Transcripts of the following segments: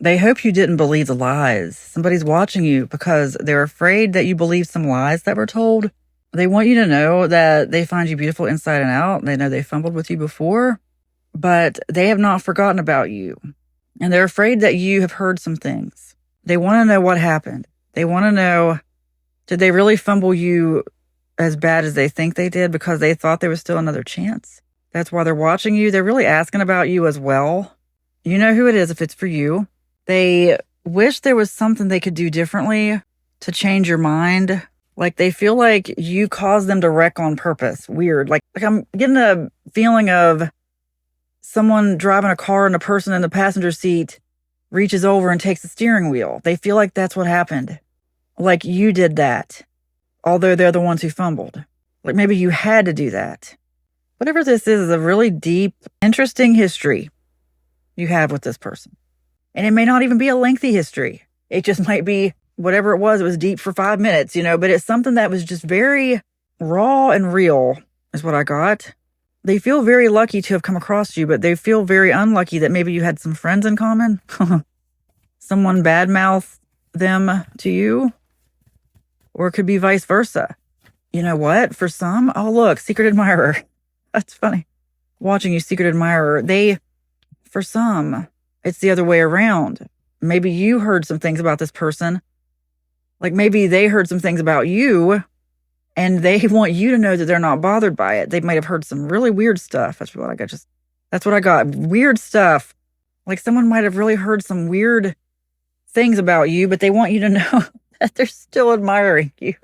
They hope you didn't believe the lies. Somebody's watching you because they're afraid that you believe some lies that were told. They want you to know that they find you beautiful inside and out. They know they fumbled with you before, but they have not forgotten about you. And they're afraid that you have heard some things. They want to know what happened. They want to know, did they really fumble you as bad as they think they did because they thought there was still another chance? That's why they're watching you. They're really asking about you as well. You know who it is if it's for you. They wish there was something they could do differently to change your mind. Like they feel like you caused them to wreck on purpose. Weird. Like I'm getting a feeling of someone driving a car and a person in the passenger seat reaches over and takes the steering wheel. They feel like that's what happened. Like you did that, although they're the ones who fumbled. Like maybe you had to do that. Whatever this is a really deep, interesting history you have with this person. And it may not even be a lengthy history. It just might be whatever it was deep for 5 minutes, but it's something that was just very raw and real is what I got. They feel very lucky to have come across you, but they feel very unlucky that maybe you had some friends in common. Someone badmouthed them to you, or it could be vice versa. You know what? For some, oh look, secret admirer. That's funny. Watching you, secret admirer. For some, it's the other way around. Maybe you heard some things about this person. Like maybe they heard some things about you and they want you to know that they're not bothered by it. They might have heard some really weird stuff. That's what I got. Weird stuff. Like someone might have really heard some weird things about you, but they want you to know that they're still admiring you.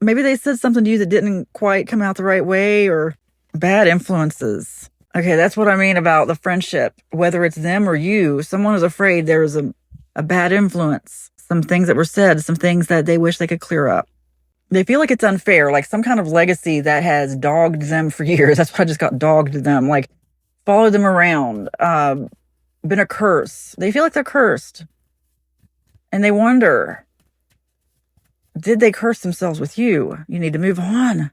Maybe they said something to you that didn't quite come out the right way, or bad influences. Okay, that's what I mean about the friendship. Whether it's them or you, someone is afraid there was a bad influence. Some things that were said, some things that they wish they could clear up. They feel like it's unfair, like some kind of legacy that has dogged them for years. That's why I just got dogged them, like followed them around, been a curse. They feel like they're cursed. And they wonder, did they curse themselves with you? You need to move on.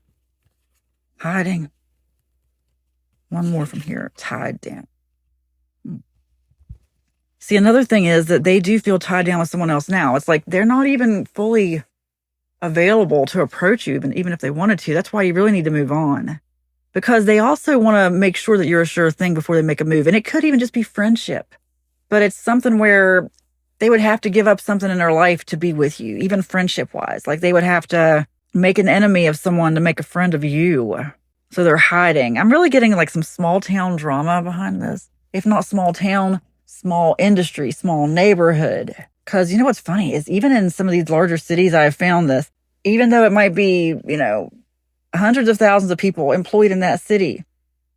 Hiding. One more from here. Tied down. See, another thing is that they do feel tied down with someone else now. It's like they're not even fully available to approach you, even if they wanted to. That's why you really need to move on. Because they also want to make sure that you're a sure thing before they make a move. And it could even just be friendship. But it's something where they would have to give up something in their life to be with you, even friendship-wise. Like they would have to make an enemy of someone to make a friend of you. So they're hiding. I'm really getting like some small town drama behind this. If not small town, small industry, small neighborhood. Because you know what's funny is even in some of these larger cities, I have found this, even though it might be, hundreds of thousands of people employed in that city,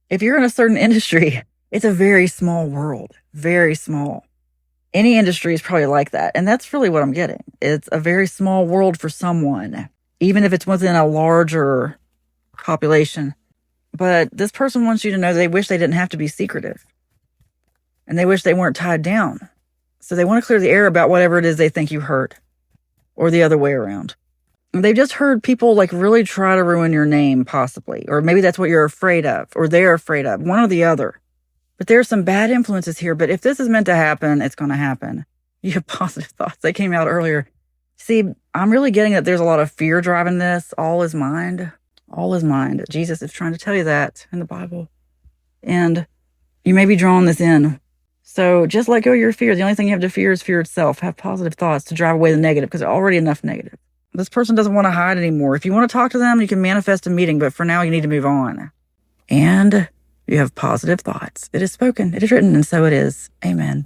if you're in a certain industry, it's a very small world, very small. Any industry is probably like that. And that's really what I'm getting. It's a very small world for someone, even if it's within a larger population. But this person wants you to know they wish they didn't have to be secretive. And they wish they weren't tied down. So they want to clear the air about whatever it is they think you heard. Or the other way around. And they've just heard people like really try to ruin your name, possibly. Or maybe that's what you're afraid of. Or they're afraid of. One or the other. But there's some bad influences here. But if this is meant to happen, it's going to happen. You have positive thoughts. They came out earlier. See, I'm really getting that there's a lot of fear driving this. All is mind. All is mind. Jesus is trying to tell you that in the Bible. And you may be drawing this in. So just let go of your fear. The only thing you have to fear is fear itself. Have positive thoughts to drive away the negative because there's already enough negative. This person doesn't want to hide anymore. If you want to talk to them, you can manifest a meeting. But for now, you need to move on. And you have positive thoughts. It is spoken. It is written. And so it is. Amen.